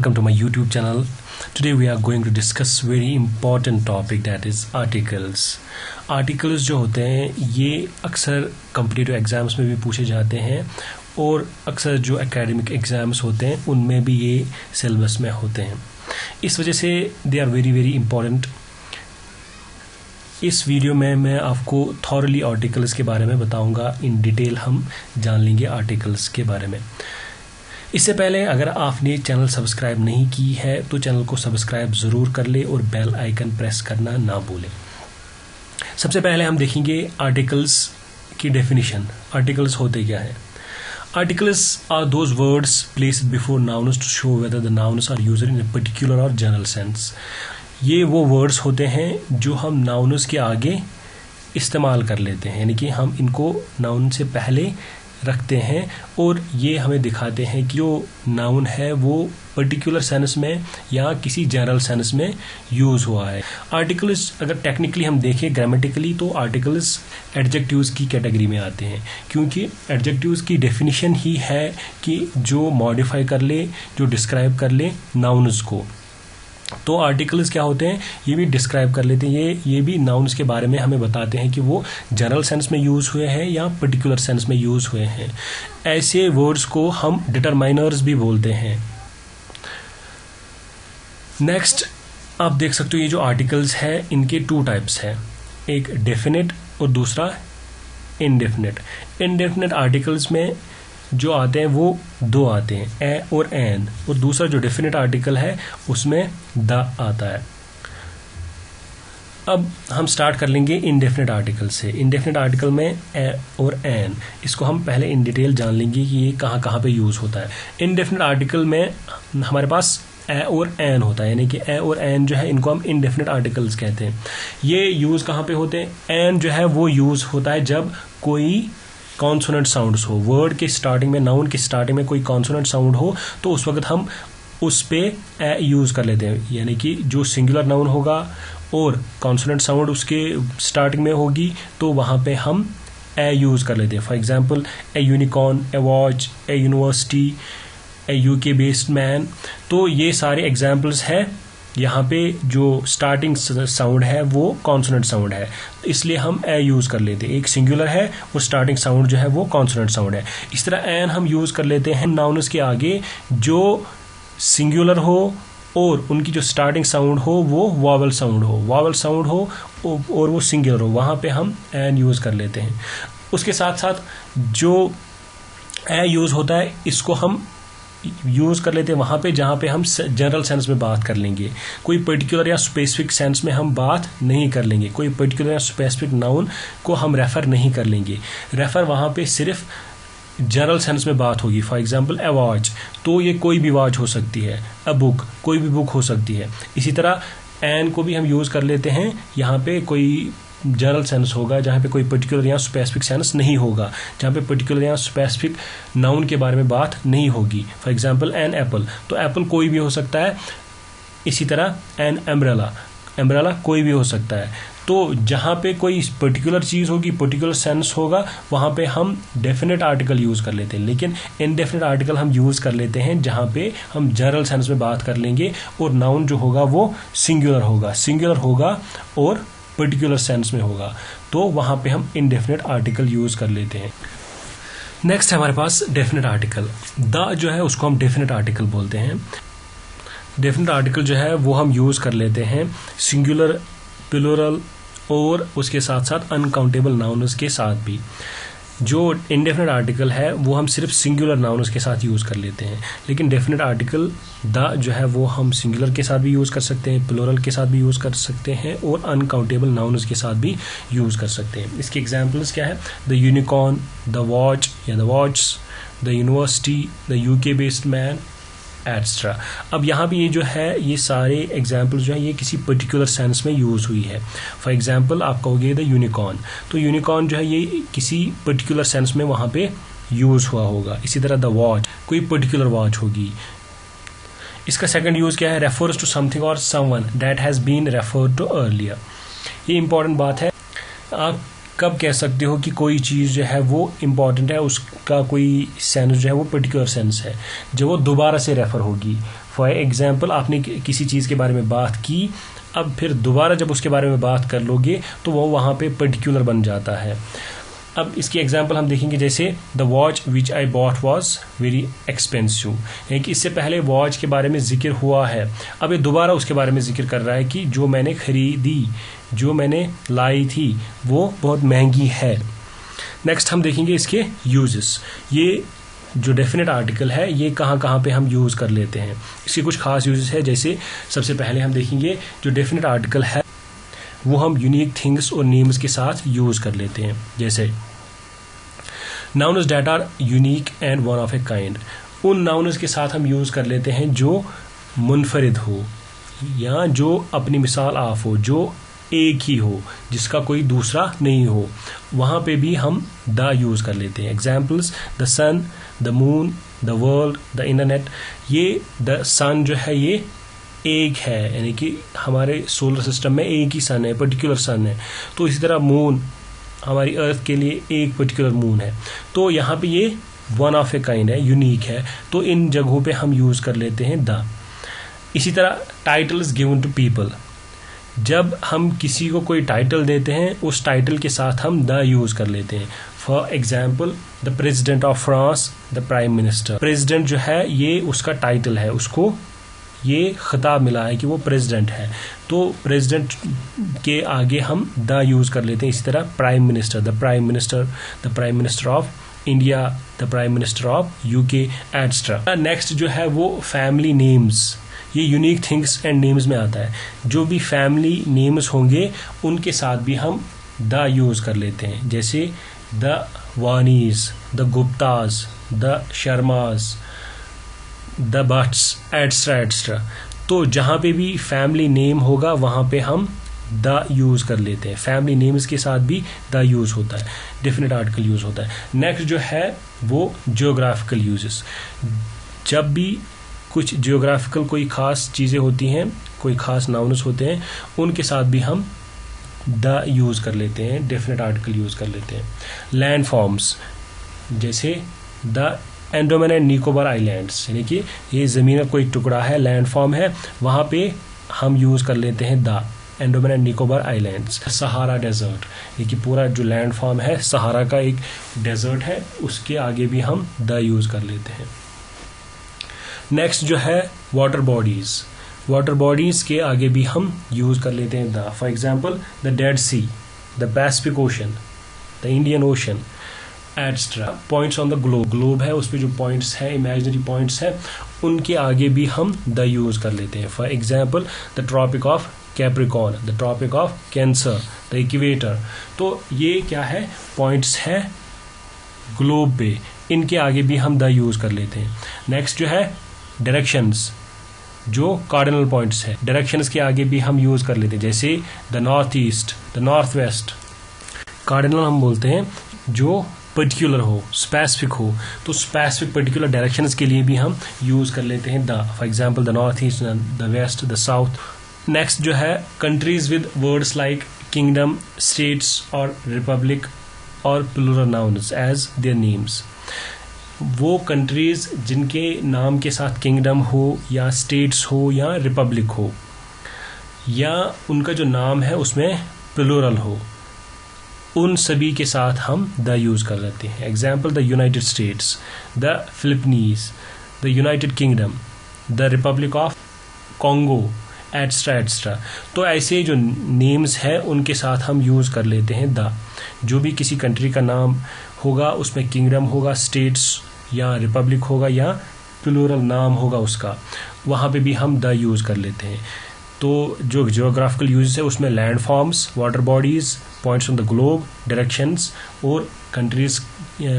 welcome to my YouTube channel. Today we are going to discuss very important topic, that is articles. Articles जो होते हैं ये अक्सर competitive exams में भी पूछे जाते हैं और अक्सर जो एकेडमिक एग्जाम्स होते हैं उनमें भी ये सिलेबस में होते हैं. इस वजह से they are very very important. इस वीडियो में मैं आपको थॉरली आर्टिकल्स के बारे में बताऊंगा. इन डिटेल हम जान लेंगे आर्टिकल्स के बारे में. इससे पहले अगर आपने चैनल सब्सक्राइब नहीं की है तो चैनल को सब्सक्राइब ज़रूर कर ले और बेल आइकन प्रेस करना ना भूलें. सबसे पहले हम देखेंगे आर्टिकल्स की डेफिनेशन. आर्टिकल्स होते क्या है? Articles are those words placed before nouns to show whether the nouns are used in a particular or general sense. ये वो वर्ड्स होते हैं जो हम नाउन्स के आगे इस्तेमाल कर लेते हैं, यानी कि हम इनको नाउन से पहले रखते हैं और ये हमें दिखाते हैं कि जो नाउन है वो पर्टिकुलर सेंस में या किसी जनरल सेंस में यूज़ हुआ है. आर्टिकल्स अगर टेक्निकली हम देखें ग्रामेटिकली तो आर्टिकल्स एडजेक्टिव्स की कैटेगरी में आते हैं, क्योंकि एडजेक्टिव्स की डेफिनेशन ही है कि जो मॉडिफाई कर ले, जो डिस्क्राइब कर ले नाउन्स को. तो आर्टिकल्स क्या होते हैं ये भी डिस्क्राइब कर लेते हैं. ये भी नाउन्स के बारे में हमें बताते हैं कि वो जनरल सेंस में यूज़ हुए हैं या पर्टिकुलर सेंस में यूज़ हुए हैं. ऐसे वर्ड्स को हम डिटरमाइनर्स भी बोलते हैं. नेक्स्ट आप देख सकते हो ये जो आर्टिकल्स है इनके टू टाइप्स हैं, एक डेफिनेट और दूसरा इनडेफिनेट. इनडेफिनेट आर्टिकल्स में जो आते हैं वो दो आते हैं, ए और एन, और दूसरा जो डेफिनेट आर्टिकल है उसमें द आता है. अब हम स्टार्ट कर लेंगे इनडेफिनेट आर्टिकल से. इनडेफिनेट आर्टिकल में ए और एन, इसको हम पहले इन डिटेल जान लेंगे कि ये कहाँ कहाँ पे यूज़ होता है. इनडेफिनेट आर्टिकल में हमारे पास ए और एन होता है, यानी कि ए और एन जो है इनको हम इनडेफिनेट आर्टिकल्स कहते हैं. ये यूज़ कहाँ पे होते हैं? एन जो है वो यूज़ होता है जब कोई कॉन्सोनेंट साउंड्स हो. वर्ड के स्टार्टिंग में, नाउन के स्टार्टिंग में कोई कॉन्सोनेंट साउंड हो तो उस वक्त हम उस पे ए यूज़ कर लेते हैं, यानी कि जो सिंगुलर नाउन होगा और कॉन्सोनेंट साउंड उसके स्टार्टिंग में होगी तो वहाँ पे हम ए यूज़ कर लेते हैं. For example A unicorn, A watch, A university, A UK based man. तो ये सारे एग्जाम्पल्स हैं. यहाँ पे जो स्टार्टिंग साउंड है वो कॉन्सोनेंट साउंड है, इसलिए हम ए यूज़ कर लेते हैं. एक सिंगुलर है और स्टार्टिंग साउंड जो है वो कॉन्सोनेंट साउंड है. इस तरह एन हम यूज़ कर लेते हैं नाउन्स के आगे जो सिंगुलर हो और उनकी जो स्टार्टिंग साउंड हो वो वॉवल साउंड हो और वो सिंगुलर हो, वहाँ पे हम एन यूज़ कर लेते हैं. उसके साथ साथ जो ए यूज़ होता है इसको हम यूज़ कर लेते हैं वहाँ पे जहाँ पे हम जनरल सेंस में बात कर लेंगे. कोई पर्टिकुलर या स्पेसिफिक सेंस में हम बात नहीं कर लेंगे. कोई पर्टिकुलर या स्पेसिफिक नाउन को हम रेफ़र नहीं कर लेंगे. रेफ़र वहाँ पे सिर्फ जनरल सेंस में बात होगी. फॉर एग्जांपल ए वॉच, तो ये कोई भी वॉच हो सकती है. अ बुक, कोई भी बुक हो सकती है. इसी तरह एन को भी हम यूज़ कर लेते हैं यहाँ पे कोई जनरल सेंस होगा जहाँ पे कोई पर्टिकुलर या स्पेसिफिक सेंस नहीं होगा, जहाँ पे पर्टिकुलर या स्पेसिफिक नाउन के बारे में बात नहीं होगी. फॉर एग्जांपल एन एप्पल, तो एप्पल कोई भी हो सकता है. इसी तरह एन एम्ब्रेला, एम्ब्रेला कोई भी हो सकता है. तो जहाँ पे कोई पर्टिकुलर चीज़ होगी, पर्टिकुलर सेंस होगा, वहाँ पे हम डेफिनेट आर्टिकल यूज़ कर लेते हैं. लेकिन इनडेफिनेट आर्टिकल हम यूज़ कर लेते हैं जहाँ पे हम जनरल सेंस में बात कर लेंगे और नाउन जो होगा वो सिंगुलर होगा और पर्टिकुलर सेंस में होगा, तो वहाँ पे हम इनडेफिनेट आर्टिकल यूज़ कर लेते हैं. नेक्स्ट है हमारे पास डेफिनेट आर्टिकल. द जो है उसको हम डेफिनेट आर्टिकल बोलते हैं. डेफिनेट आर्टिकल जो है वो हम यूज़ कर लेते हैं सिंगुलर, प्लूरल और उसके साथ साथ अनकाउंटेबल नाउन्स के साथ भी. जो इनडेफिनेट आर्टिकल है वो हम सिर्फ सिंगुलर नाउन्स के साथ यूज़ कर लेते हैं, लेकिन डेफिनेट आर्टिकल द जो है वो हम सिंगुलर के साथ भी यूज़ कर सकते हैं, प्लूरल के साथ भी यूज़ कर सकते हैं और अनकाउंटेबल नाउन्स के साथ भी यूज़ कर सकते हैं. इसके एग्जांपल्स क्या है? द यूनिकॉर्न, द वॉच या the watch, the university, the UK based man, etcetera. अब यहाँ पे ये जो है ये सारे एग्जाम्पल्स जो है ये किसी पर्टिकुलर सेंस में यूज़ हुई है. फॉर एग्जांपल आप कहोगे द यूनिकॉर्न, तो यूनिकॉर्न जो है ये किसी पर्टिकुलर सेंस में वहाँ पे यूज़ हुआ होगा. इसी तरह द वॉच, कोई पर्टिकुलर वॉच होगी. इसका सेकंड यूज़ क्या है? रेफर्स टू समथिंग और someone that has been referred to earlier. ये इंपॉर्टेंट बात है. आप कब कह सकते हो कि कोई चीज़ जो है वो इम्पॉर्टेंट है, उसका कोई सेंस जो है वो पर्टिकुलर सेंस है, जब वो दोबारा से रेफ़र होगी. फॉर एग्जाम्पल आपने किसी चीज़ के बारे में बात की, अब फिर दोबारा जब उसके बारे में बात कर लोगे तो वो वहाँ पे पर्टिकुलर बन जाता है। अब इसकी एग्जांपल हम देखेंगे, जैसे the watch which I bought was very expensive, यानी कि इससे पहले वॉच के बारे में जिक्र हुआ है, अब ये दोबारा उसके बारे में जिक्र कर रहा है कि जो मैंने खरीदी, जो मैंने लाई थी वो बहुत महंगी है। नेक्स्ट हम देखेंगे इसके यूजेस। ये जो डेफिनेट आर्टिकल है ये कहाँ कहाँ पे हम यूज़ कर लेते हैं, इसके कुछ खास यूजेस है। जैसे सबसे पहले हम देखेंगे जो डेफिनेट आर्टिकल है वो हम यूनिक थिंग्स और नेम्स के साथ यूज़ कर लेते हैं। जैसे nouns that are unique and one of a kind, उन नाउन्स के साथ हम यूज़ कर लेते हैं जो मुनफरिद हो या जो अपनी मिसाल आप हो, जो एक ही हो, जिसका कोई दूसरा नहीं हो, वहाँ पे भी हम द यूज़ कर लेते हैं। Examples the sun, the moon, the world, the internet. ये द सन जो है ये एक है, यानी कि हमारे सोलर सिस्टम में एक ही सन है, पर्टिकुलर सन है। तो इसी तरह मून हमारी अर्थ के लिए एक पर्टिकुलर मून है, तो यहाँ पे ये वन ऑफ ए काइंड है, यूनिक है, तो इन जगहों पे हम यूज़ कर लेते हैं द। इसी तरह टाइटल्स गिवन टू पीपल, जब हम किसी को कोई टाइटल देते हैं उस टाइटल के साथ हम द यूज़ कर लेते हैं। For example the president of France, the prime minister. President जो है ये उसका टाइटल है, उसको ये खिताब मिला है कि वो प्रेसिडेंट है, तो प्रेसिडेंट के आगे हम द यूज़ कर लेते हैं। इसी तरह prime minister, the prime minister of India, the prime minister of UK etcetera. Next जो है वो फैमिली नेम्स, ये यूनिक थिंग्स एंड नेम्स में आता है। जो भी फैमिली नेम्स होंगे उनके साथ भी हम द यूज़ कर लेते हैं। जैसे the Vanis, the Guptas, the Sharmas, the Bhatts et cetera et cetera. तो जहाँ पे भी फैमिली नेम होगा वहाँ पे हम द यूज़ कर लेते हैं। फैमिली नेम्स के साथ भी द यूज़ होता है, डेफिनेट आर्टिकल यूज़ होता है। नेक्स्ट जो है वो जियोग्राफिकल यूजेस। जब भी कुछ जियोग्राफिकल कोई ख़ास चीज़ें होती हैं, कोई ख़ास नाउन्स होते हैं, उनके साथ भी हम द यूज़ कर लेते हैं, डेफिनेट आर्टिकल यूज़ कर लेते हैं। लैंड फॉर्म्स, जैसे the Andaman and Nicobar islands, यानी कि ये ज़मीन का कोई टुकड़ा है, लैंड फॉर्म है, वहाँ पे हम यूज़ कर लेते हैं the, Andaman and Nicobar islands. Sahara desert, ये कि पूरा जो लैंड फॉर्म है सहारा का एक डेजर्ट है, उसके आगे भी हम द यूज़ कर लेते हैं। नेक्स्ट जो है वाटर बॉडीज़, वाटर बॉडीज़ के आगे भी हम यूज़ कर लेते हैं the. For example the Dead Sea, the Pacific Ocean, the Indian Ocean etcetera. Points on the globe, globe है उस पर जो पॉइंट्स हैं, इमेजिनरी पॉइंट्स हैं, उनके आगे भी हम द यूज़ कर लेते हैं। For example the Tropic of Capricorn, the Tropic of Cancer, the Equator. तो ये क्या है, पॉइंट्स है ग्लोब पे, इनके आगे भी हम द यूज़ कर लेते हैं। नेक्स्ट जो है डायरेक्शंस, जो कार्डिनल पॉइंट्स है, डायरेक्शंस के आगे भी हम यूज़ कर लेते हैं। जैसे the north east, the north west. Cardinal हम बोलते हैं जो पर्टिकुलर हो, स्पेसिफिक हो, तो स्पेसिफिक पर्टिकुलर डायरेक्शंस के लिए भी हम यूज़ कर लेते हैं the. For example the north east, the west, the south. Next जो है countries with words like kingdom, states और रिपब्लिक और plural nouns as their names. वो कंट्रीज जिनके नाम के साथ किंगडम हो या स्टेट्स हो या रिपब्लिक हो, या उनका जो नाम है उसमें प्लूरल हो, उन सभी के साथ हम द यूज़ कर लेते हैं। Example the United states, the Philippines, the United kingdom, the Republic of Congo etcetera et cetera. तो ऐसे जो नेम्स हैं उनके साथ हम यूज़ कर लेते हैं द। जो भी किसी कंट्री का नाम होगा उसमें किंगडम होगा, स्टेट्स या रिपब्लिक होगा या प्लूरल नाम होगा उसका, वहाँ पे भी हम द यूज़ कर लेते हैं। तो जो जियोग्राफिकल यूज है उसमें land forms, water bodies, points on the globe, directions और कंट्रीज़,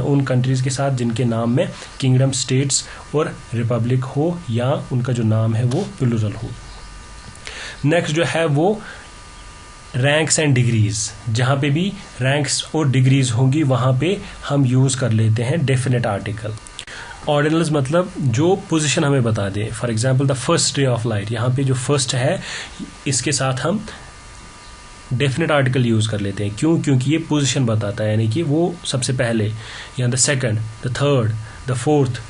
उन कंट्रीज़ के साथ जिनके नाम में किंगडम, स्टेट्स और रिपब्लिक हो या उनका जो नाम है वो प्लूरल हो। नेक्स्ट जो है वो रैंक्स एंड डिग्रीज, जहाँ पे भी रैंक्स और डिग्रीज होंगी वहाँ पे हम यूज़ कर लेते हैं डेफिनेट आर्टिकल। ऑर्डिनल्स मतलब जो पोजीशन हमें बता दे। For example the first ray of light, यहाँ पे जो फर्स्ट है इसके साथ हम डेफिनेट आर्टिकल यूज़ कर लेते हैं। क्यों? क्योंकि ये पोजीशन बताता है, यानी कि वो सबसे पहले, या the second, the third, the fourth.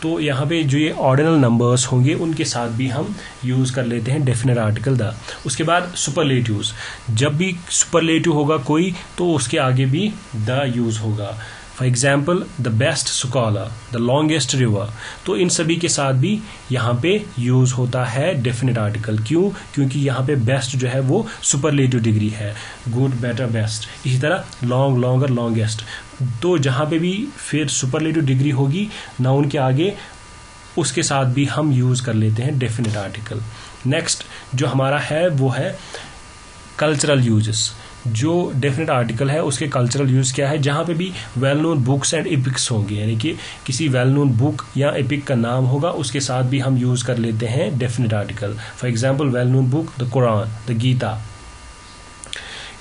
तो यहाँ पे जो ये ऑर्डिनल नंबर्स होंगे उनके साथ भी हम यूज़ कर लेते हैं डेफिनेट आर्टिकल द। उसके बाद सुपरलेटिव्स, जब भी सुपरलेटिव होगा कोई तो उसके आगे भी द यूज़ होगा। For example the best scholar, the longest river, तो इन सभी के साथ भी यहाँ पे यूज़ होता है डेफिनेट आर्टिकल। क्यों? क्योंकि यहाँ पे बेस्ट जो है वो सुपरलेटिव डिग्री है, गुड, बेटर, बेस्ट। इसी तरह लॉन्ग, लॉन्गर, लॉन्गेस्ट, तो जहाँ पे भी फिर सुपरलेटिव डिग्री होगी नाउन के आगे उसके साथ भी हम यूज़ कर लेते हैं डेफिनेट आर्टिकल। नेक्स्ट जो हमारा है वो है कल्चरल यूजेस। जो डेफिनेट आर्टिकल है उसके कल्चरल यूज़ क्या है? जहाँ पे भी well known books and epics होंगे, यानी कि किसी वेल नोन बुक या एपिक का नाम होगा उसके साथ भी हम यूज़ कर लेते हैं definite article. For example well known book the Quran, the Gita,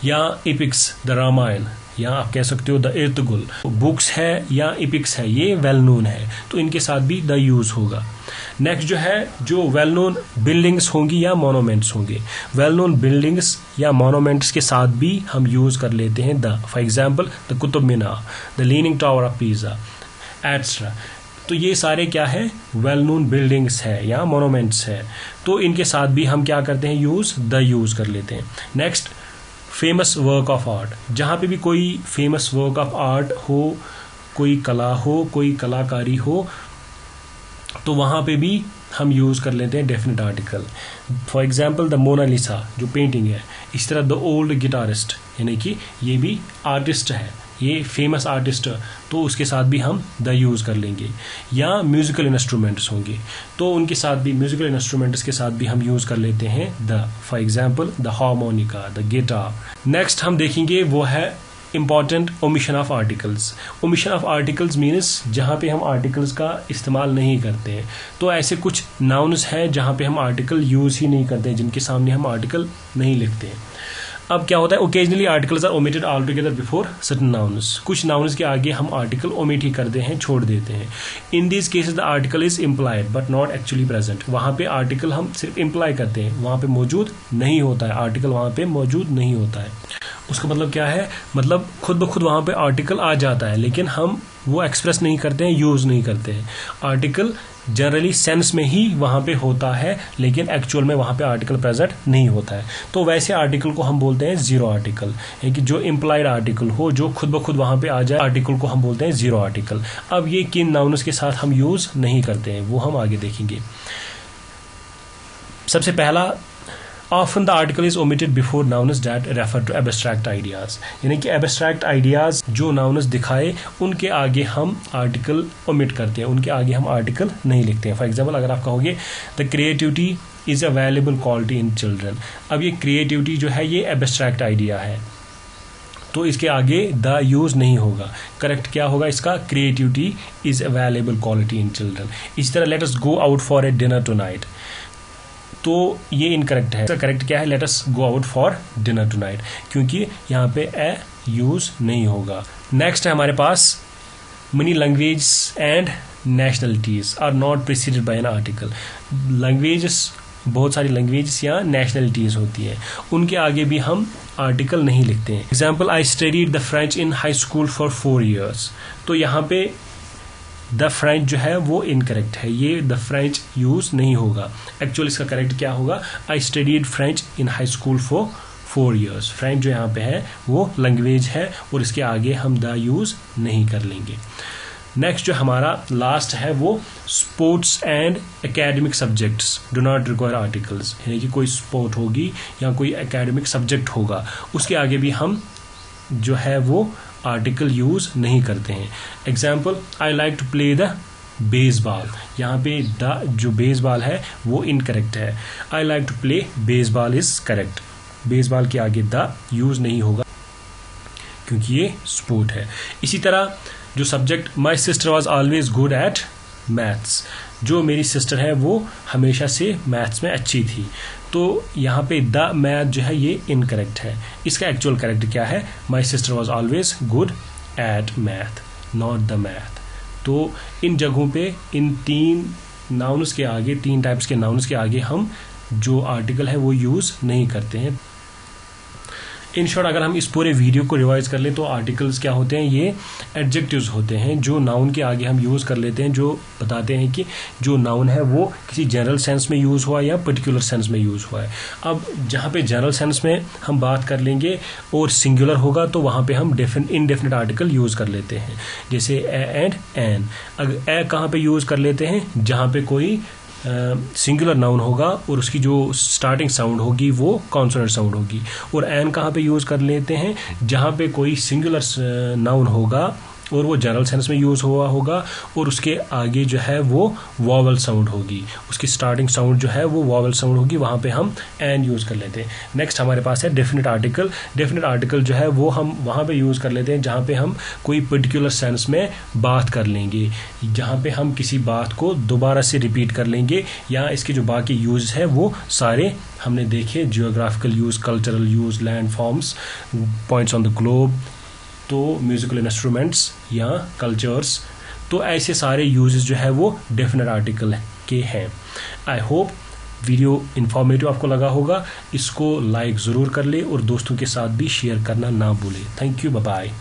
या एपिक्स द रामायण, या आप कह सकते हो द इर्तुगुल। बुक्स है या एपिक्स है ये वेल नोन है तो इनके साथ भी द यूज़ होगा। नेक्स्ट जो है जो वेल नोन बिल्डिंग्स होंगी या मोनोमेंट्स होंगे, वेल नोन बिल्डिंग्स या मोनोमेंट्स के साथ भी हम यूज़ कर लेते हैं the. For example the Qutub Minar, the leaning tower of pizza, etcetera. तो ये सारे क्या है? वेल नोन बिल्डिंग्स है या मोनोमेंट्स है, तो इनके साथ भी हम क्या करते हैं? द यूज़ कर लेते हैं। Next famous work of art, जहाँ पे भी कोई फेमस वर्क ऑफ आर्ट हो, कोई कला हो, कोई कलाकारी हो, तो वहाँ पे भी हम यूज़ कर लेते हैं definite article. For example the Mona Lisa जो पेंटिंग है, इस तरह द ओल्ड गिटारिस्ट, यानी कि ये भी आर्टिस्ट है, ये फेमस आर्टिस्ट, तो उसके साथ भी हम द यूज़ कर लेंगे। या म्यूज़िकल इंस्ट्रूमेंट्स होंगे तो उनके साथ भी, म्यूज़िकल इंस्ट्रूमेंट्स के साथ भी हम यूज़ कर लेते हैं the. For example the harmonica, the guitar. Next हम देखेंगे वो है important omission of articles. Omission of articles means जहाँ पे हम आर्टिकल्स का इस्तेमाल नहीं करते हैं। तो ऐसे कुछ नाउन्स हैं जहाँ पे हम आर्टिकल यूज़ ही नहीं करते हैं, जिनके सामने हम आर्टिकल नहीं लिखते हैं। अब क्या होता है? Occasionally articles are omitted all together before certain nouns. कुछ नाउन्स के आगे हम आर्टिकल ओमिट ही करते हैं, छोड़ देते हैं। In this cases the article is implied but not actually present. वहाँ पे आर्टिकल हम सिर्फ इम्प्लाई करते हैं, वहाँ पे मौजूद नहीं होता है, आर्टिकल वहाँ पे मौजूद नहीं होता है। उसका मतलब क्या है? मतलब खुद ब खुद वहाँ पे आर्टिकल आ जाता है लेकिन हम वो एक्सप्रेस नहीं करते हैं, यूज़ नहीं करते हैं। आर्टिकल जनरली सेंस में ही वहाँ पे होता है लेकिन एक्चुअल में वहाँ पे आर्टिकल प्रेजेंट नहीं होता है। तो वैसे आर्टिकल को हम बोलते हैं जीरो आर्टिकल, यानी कि जो इम्प्लाइड आर्टिकल हो, जो खुद ब खुद वहाँ पे आ जाए, आर्टिकल को हम बोलते हैं जीरो आर्टिकल। अब ये किन नाउन्स के साथ हम यूज़ नहीं करते हैं वो हम आगे देखेंगे। सबसे पहला, often the article is omitted before nouns that refer to abstract ideas, यानी कि abstract ideas जो nouns दिखाए उनके आगे हम आर्टिकल omit करते हैं, उनके आगे हम आर्टिकल नहीं लिखते हैं। फॉर एग्जाम्पल अगर आप कहोगे the creativity is a valuable quality in children, अब ये creativity जो है ये abstract idea है तो इसके आगे द यूज़ नहीं होगा। करेक्ट क्या होगा इसका? Creativity is a valuable quality in children। इसी तरह let us go out for a dinner tonight, तो ये इनकरेक्ट है। करेक्ट क्या है? Let us go out for dinner tonight, क्योंकि यहाँ पे ए यूज नहीं होगा। नेक्स्ट है हमारे पास many language and nationalities are not preceded by an article. Languages, बहुत सारी लैंग्वेजेस या नेशनलिटीज होती है, उनके आगे भी हम आर्टिकल नहीं लिखते हैं। Example I studied the French in high school for 4 years, तो यहाँ पे द फ्रेंच जो है वो इनकरेक्ट है, ये द फ्रेंच यूज नहीं होगा। एक्चुअली इसका करेक्ट क्या होगा? I studied French in high school for 4 years। French जो यहाँ पे है वो लैंग्वेज है और इसके आगे हम द यूज नहीं कर लेंगे। नेक्स्ट जो हमारा लास्ट है वो sports and academic subjects do not require articles, यानी कि कोई स्पोर्ट होगी या कोई एकेडमिक सब्जेक्ट होगा उसके आगे भी हम जो है वो आर्टिकल यूज नहीं करते हैं। Example I like to play the baseball, यहाँ पे द जो बेसबॉल है वो इनकरेक्ट है। I like to play baseball is correct, baseball के आगे द यूज नहीं होगा क्योंकि ये स्पोर्ट है। इसी तरह जो subject my sister was always good at maths, जो मेरी सिस्टर है वो हमेशा से मैथ्स में अच्छी थी, तो यहाँ पे द मैथ जो है ये इनकरेक्ट है। इसका एक्चुअल करेक्ट क्या है? My sister was always good at math, not the math. तो इन जगहों पे इन 3 नाउन्स के आगे, 3 टाइप्स के नाउन्स के आगे हम जो आर्टिकल है वो यूज़ नहीं करते हैं। इन शॉर्ट अगर हम इस पूरे वीडियो को रिवाइज कर लें तो आर्टिकल्स क्या होते हैं, ये एडजेक्टिव्स होते हैं जो नाउन के आगे हम यूज़ कर लेते हैं, जो बताते हैं कि जो नाउन है वो किसी जनरल सेंस में यूज़ हुआ या पर्टिकुलर सेंस में यूज़ हुआ है। अब जहाँ पे जनरल सेंस में हम बात कर लेंगे और सिंगुलर होगा तो वहाँ पे हम इनडेफिनिट आर्टिकल यूज़ कर लेते हैं, जैसे ए एंड एन। अगर ए कहाँ पे यूज़ कर लेते हैं, जहाँ पे कोई सिंगुलर नाउन होगा और उसकी जो स्टार्टिंग साउंड होगी वो कॉन्सोनेंट साउंड होगी। और एन कहाँ पे यूज़ कर लेते हैं, जहाँ पे कोई सिंगुलर नाउन होगा और वो जनरल सेंस में यूज़ हुआ होगा और उसके आगे जो है वो वॉवल साउंड होगी, उसकी स्टार्टिंग साउंड जो है वो वॉवल साउंड होगी, वहाँ पे हम एन यूज़ कर लेते हैं। नेक्स्ट हमारे पास है डेफिनेट आर्टिकल। डेफिनेट आर्टिकल जो है वो हम वहाँ पे यूज़ कर लेते हैं जहाँ पे हम कोई पर्टिकुलर सेंस में बात कर लेंगे, जहाँ पे हम किसी बात को दोबारा से रिपीट कर लेंगे, या इसके जो बाकी यूज़ है वो सारे हमने देखे, geographical use, cultural use, land forms, points on the globe, तो म्यूजिकल इंस्ट्रूमेंट्स या कल्चर्स, तो ऐसे सारे यूजेस जो है वो डेफिनेट आर्टिकल के हैं। आई होप वीडियो इन्फॉर्मेटिव आपको लगा होगा। इसको लाइक ज़रूर कर ले और दोस्तों के साथ भी शेयर करना ना भूले। Thank you, bye bye.